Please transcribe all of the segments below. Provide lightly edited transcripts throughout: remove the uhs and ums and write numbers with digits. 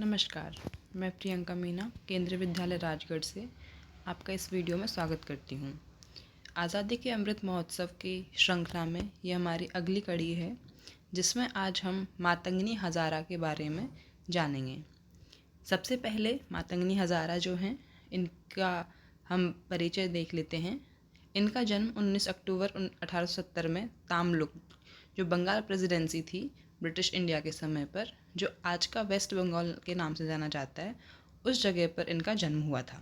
नमस्कार, मैं प्रियंका मीना केंद्रीय विद्यालय राजगढ़ से आपका इस वीडियो में स्वागत करती हूँ। आज़ादी के अमृत महोत्सव की श्रृंखला में ये हमारी अगली कड़ी है, जिसमें आज हम मातंगनी हज़ारा के बारे में जानेंगे। सबसे पहले मातंगनी हज़ारा जो हैं, इनका हम परिचय देख लेते हैं। इनका जन्म 19 अक्टूबर 1870 में तामलुक, जो बंगाल प्रेसिडेंसी थी ब्रिटिश इंडिया के समय पर, जो आज का वेस्ट बंगाल के नाम से जाना जाता है, उस जगह पर इनका जन्म हुआ था।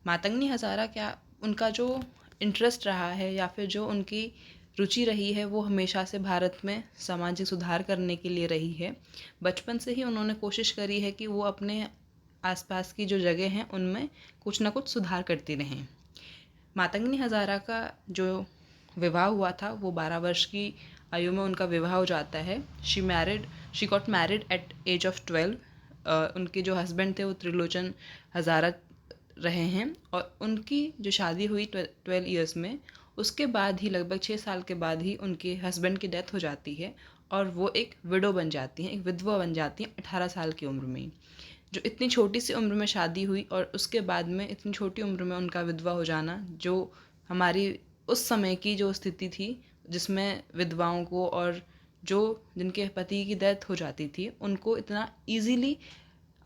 मातंगनी हज़ारा क्या उनका जो इंटरेस्ट रहा है या फिर जो उनकी रुचि रही है, वो हमेशा से भारत में सामाजिक सुधार करने के लिए रही है। बचपन से ही उन्होंने कोशिश करी है कि वो अपने आसपास की जो जगह हैं उनमें कुछ ना कुछ सुधार करती रहें। मातंगनी हज़ारा का जो विवाह हुआ था वो 12 वर्ष की आयु में उनका विवाह हो जाता है। She got married at age of 12। उनके जो हस्बैंड थे वो त्रिलोचन हज़ारा रहे हैं और उनकी जो शादी हुई 12 ईयर्स में, उसके बाद ही लगभग 6 साल के बाद ही उनके हस्बैंड की डेथ हो जाती है और वो एक विडो बन जाती हैं, एक विधवा बन जाती हैं 18 साल की उम्र में। जो इतनी छोटी सी उम्र में शादी हुई और उसके बाद में इतनी छोटी उम्र में उनका विधवा हो जाना, जो हमारी उस समय की जो स्थिति थी जिसमें विधवाओं को और जो जिनके पति की डेथ हो जाती थी उनको इतना इजीली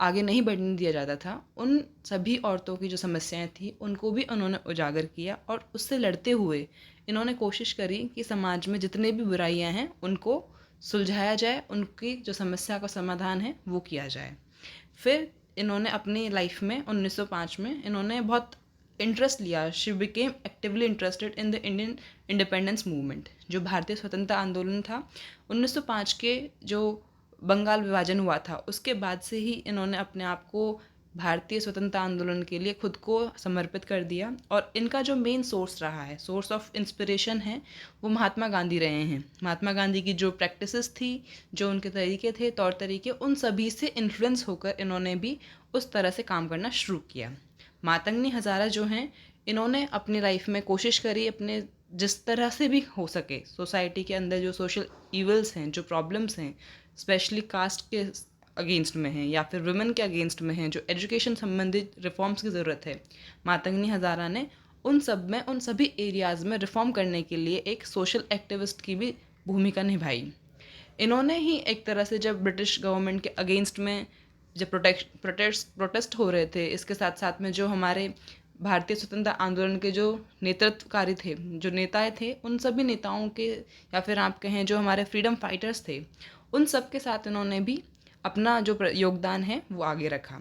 आगे नहीं बढ़ने दिया जाता था, उन सभी औरतों की जो समस्याएं थी उनको भी उन्होंने उजागर किया और उससे लड़ते हुए इन्होंने कोशिश करी कि समाज में जितने भी बुराइयां हैं उनको सुलझाया जाए, उनकी जो समस्या का समाधान है वो किया जाए। फिर इन्होंने अपनी लाइफ में 1905 में इन्होंने बहुत इंटरेस्ट लिया। She became actively interested in the Indian independence movement, जो भारतीय स्वतंत्रता आंदोलन था। 1905 के जो बंगाल विभाजन हुआ था उसके बाद से ही इन्होंने अपने आप को भारतीय स्वतंत्रता आंदोलन के लिए खुद को समर्पित कर दिया और इनका जो मेन सोर्स रहा है, सोर्स ऑफ इंस्पिरेशन है, वो महात्मा गांधी रहे हैं। महात्मा गांधी की जो प्रैक्टिसेस थी, जो उनके तरीके थे, तौर तरीके, उन सभी से इन्फ्लुएंस होकर इन्होंने भी उस तरह से काम करना शुरू किया। मातंगनी हज़ारा जो हैं, इन्होंने अपनी लाइफ में कोशिश करी अपने जिस तरह से भी हो सके सोसाइटी के अंदर जो सोशल इवल्स हैं, जो प्रॉब्लम्स हैं, स्पेशली कास्ट के अगेंस्ट में हैं या फिर वुमेन के अगेंस्ट में हैं, जो एजुकेशन संबंधित रिफॉर्म्स की ज़रूरत है, मातंगनी हज़ारा ने उन सब में, उन सभी एरियाज़ में रिफॉर्म करने के लिए एक सोशल एक्टिविस्ट की भी भूमिका निभाई। इन्होंने ही एक तरह से जब ब्रिटिश गवर्नमेंट के अगेंस्ट में जब प्रोटेस्ट हो रहे थे, इसके साथ साथ में जो हमारे भारतीय स्वतंत्रता आंदोलन के जो नेतृत्वकारी थे, जो नेता थे, उन सभी नेताओं के या फिर आप कहें जो हमारे फ्रीडम फाइटर्स थे, उन सब के साथ इन्होंने भी अपना जो योगदान है वो आगे रखा।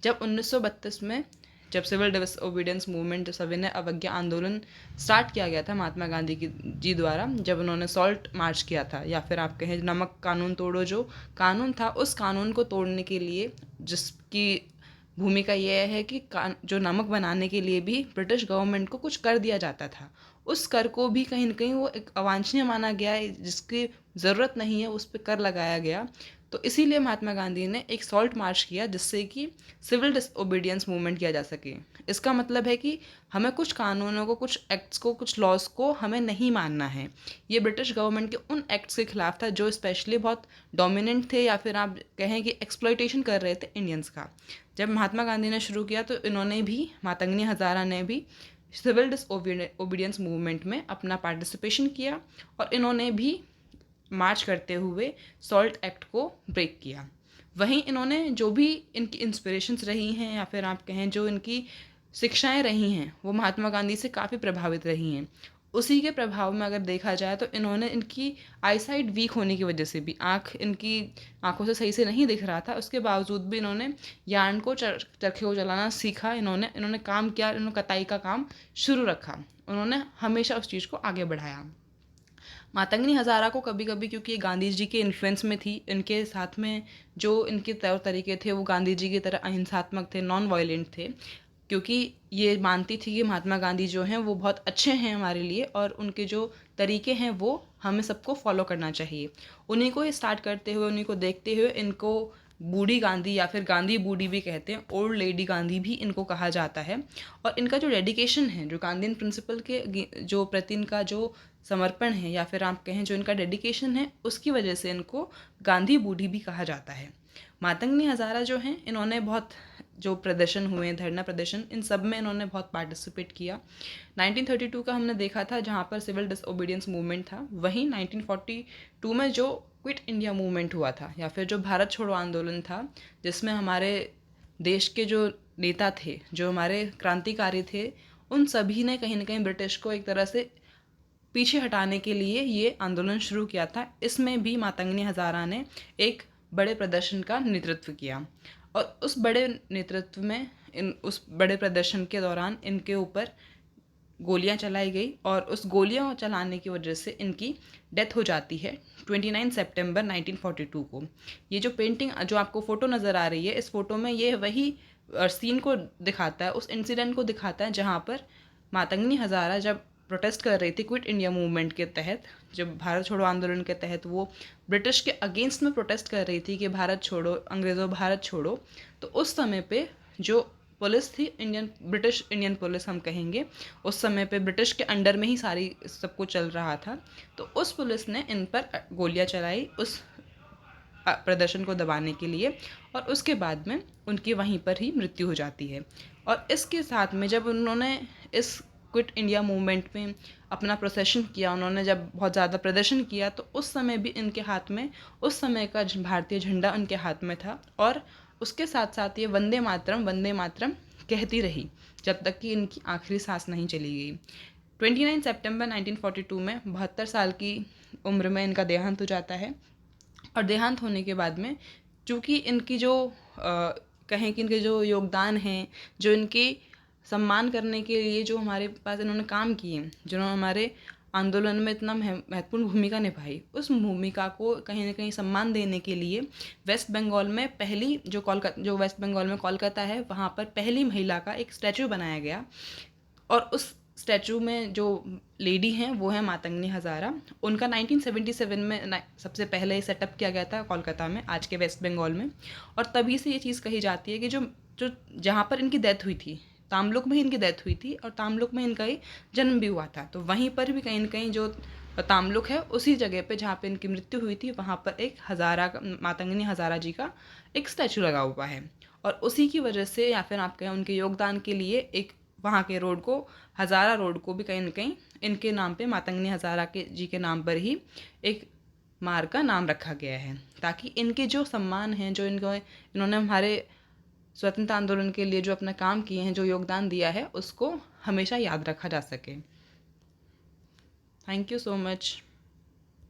जब 1932 में जब सिविल डिसओबीडियंस मूवमेंट, जो सविनय अवज्ञा आंदोलन स्टार्ट किया गया था महात्मा गांधी जी द्वारा, जब उन्होंने सॉल्ट मार्च किया था या फिर आप कहें नमक कानून तोड़ो जो कानून था, उस कानून को तोड़ने के लिए जिसकी भूमिका यह है कि जो नमक बनाने के लिए भी ब्रिटिश गवर्नमेंट को कुछ कर दिया जाता था, उस कर को भी कहीं ना कहीं वो एक अवांछनीय माना गया है, जिसकी ज़रूरत नहीं है उस पर कर लगाया गया। तो इसीलिए महात्मा गांधी ने एक सॉल्ट मार्च किया जिससे कि सिविल डिसओबीडियंस मूवमेंट किया जा सके। इसका मतलब है कि हमें कुछ कानूनों को, कुछ एक्ट्स को, कुछ लॉज को हमें नहीं मानना है। ये ब्रिटिश गवर्नमेंट के उन एक्ट्स के खिलाफ था जो स्पेशली बहुत डोमिनेंट थे या फिर आप कहें कि एक्सप्लॉयटेशन कर रहे थे इंडियंस का। जब महात्मा गांधी ने शुरू किया तो इन्होंने भी, मातंगनी हज़ारा ने भी सिविल डिसओबीडियंस मूवमेंट में अपना पार्टिसिपेशन किया और इन्होंने भी मार्च करते हुए सॉल्ट एक्ट को ब्रेक किया। वहीं इन्होंने जो भी इनकी इंस्पिरेशंस रही हैं या फिर आप कहें जो इनकी शिक्षाएं रही हैं, वो महात्मा गांधी से काफ़ी प्रभावित रही हैं। उसी के प्रभाव में अगर देखा जाए तो इन्होंने इनकी आईसाइट वीक होने की वजह से भी, इनकी आंखों से सही से नहीं दिख रहा था, उसके बावजूद भी इन्होंने यार्न को, चरखे को चलाना सीखा। इन्होंने काम किया, इन्होंने कताई का काम शुरू रखा, उन्होंने हमेशा उस चीज़ को आगे बढ़ाया। मातंगनी हज़ारा को कभी कभी, क्योंकि ये गांधी जी के इन्फ्लुएंस में थी, इनके साथ में जो इनके तौर तरीके थे वो गांधी जी की तरह अहिंसात्मक थे, नॉन वायलेंट थे, क्योंकि ये मानती थी कि महात्मा गांधी जो हैं वो बहुत अच्छे हैं हमारे लिए और उनके जो तरीके हैं वो हमें सबको फॉलो करना चाहिए। उन्हीं को स्टार्ट करते हुए, उन्हीं को देखते हुए इनको बूढ़ी गांधी या फिर गांधी बूढ़ी भी कहते हैं, ओल्ड लेडी गांधी भी इनको कहा जाता है। और इनका जो डेडिकेशन है, जो गांधीन प्रिंसिपल के जो प्रति इनका जो समर्पण है या फिर आप कहें जो इनका डेडिकेशन है, उसकी वजह से इनको गांधी बूढ़ी भी कहा जाता है। मातंगनी हज़ारा जो हैं, इन्होंने बहुत जो प्रदर्शन हुए, धरना प्रदर्शन, इन सब में इन्होंने बहुत पार्टिसिपेट किया। 1932 का हमने देखा था जहाँ पर सिविल डिसओबीडियंस मूवमेंट था, वहीं 1942 में जो क्विट इंडिया मूवमेंट हुआ था या फिर जो भारत छोड़ो आंदोलन था, जिसमें हमारे देश के जो नेता थे, जो हमारे क्रांतिकारी थे, उन सभी ने कहीं ना कहीं ब्रिटिश को एक तरह से पीछे हटाने के लिए ये आंदोलन शुरू किया था। इसमें भी मातंगनी हज़ारा ने एक बड़े प्रदर्शन का नेतृत्व किया और उस बड़े नेतृत्व में उस बड़े प्रदर्शन के दौरान इनके ऊपर गोलियां चलाई गई और उस गोलियां चलाने की वजह से इनकी डेथ हो जाती है 29 सितंबर 1942 को। ये जो पेंटिंग, जो आपको फ़ोटो नज़र आ रही है, इस फ़ोटो में ये वही सीन को दिखाता है, उस इंसिडेंट को दिखाता है जहाँ पर मातंगनी हज़ारा जब प्रोटेस्ट कर रही थी क्विट इंडिया मूवमेंट के तहत, जब भारत छोड़ो आंदोलन के तहत वो ब्रिटिश के अगेंस्ट में प्रोटेस्ट कर रही थी कि भारत छोड़ो, अंग्रेज़ों भारत छोड़ो, तो उस समय पे जो पुलिस थी, ब्रिटिश इंडियन पुलिस हम कहेंगे, उस समय पे ब्रिटिश के अंडर में ही सारी सब कुछ चल रहा था, तो उस पुलिस ने इन पर गोलियां चलाई उस प्रदर्शन को दबाने के लिए और उसके बाद में उनकी वहीं पर ही मृत्यु हो जाती है। और इसके साथ में जब उन्होंने इस क्विट इंडिया मूवमेंट में अपना प्रोसेशन किया, उन्होंने जब बहुत ज़्यादा प्रदर्शन किया, तो उस समय भी इनके हाथ में उस समय का भारतीय झंडा उनके हाथ में था और उसके साथ साथ ये वंदे मातरम कहती रही जब तक कि इनकी आखिरी सांस नहीं चली गई। 29 सितंबर 1942 में 72 साल की उम्र में इनका देहांत हो जाता है और देहांत होने के बाद में चूँकि इनकी जो कहें कि इनके जो योगदान हैं, जो इनकी सम्मान करने के लिए जो हमारे पास इन्होंने काम किए, जिन्होंने हमारे आंदोलन में इतना महत्वपूर्ण भूमिका निभाई, उस भूमिका को कहीं ना कहीं सम्मान देने के लिए वेस्ट बंगाल में पहली जो वेस्ट बंगाल में कोलकाता है, वहाँ पर पहली महिला का एक स्टैचू बनाया गया और उस स्टैचू में जो लेडी हैं वो है मातंगनी हज़ारा। उनका 1977 में सबसे पहले सेटअप किया गया था कोलकाता में, आज के वेस्ट बंगाल में, और तभी से ये चीज़ कही जाती है कि जो जो जहाँ पर इनकी डेथ हुई थी, तामलुक में ही इनकी डेथ हुई थी और तामलुक में इनका ही जन्म भी हुआ था, तो वहीं पर भी कहीं ना कहीं जो तामलुक है उसी जगह पे जहाँ पे इनकी मृत्यु हुई थी, वहाँ पर एक मातंगनी हज़ारा जी का एक स्टैचू लगा हुआ है और उसी की वजह से या फिर आप कहें उनके योगदान के लिए एक वहाँ के रोड को, हज़ारा रोड को भी कहीं ना कहीं इनके नाम पे, मातंगनी हज़ारा के जी के नाम पर ही एक मार्ग का नाम रखा गया है, ताकि इनके जो सम्मान हैं, जो इन्होंने हमारे स्वतंत्रता आंदोलन के लिए जो अपना काम किए हैं, जो योगदान दिया है, उसको हमेशा याद रखा जा सके। Thank you so much.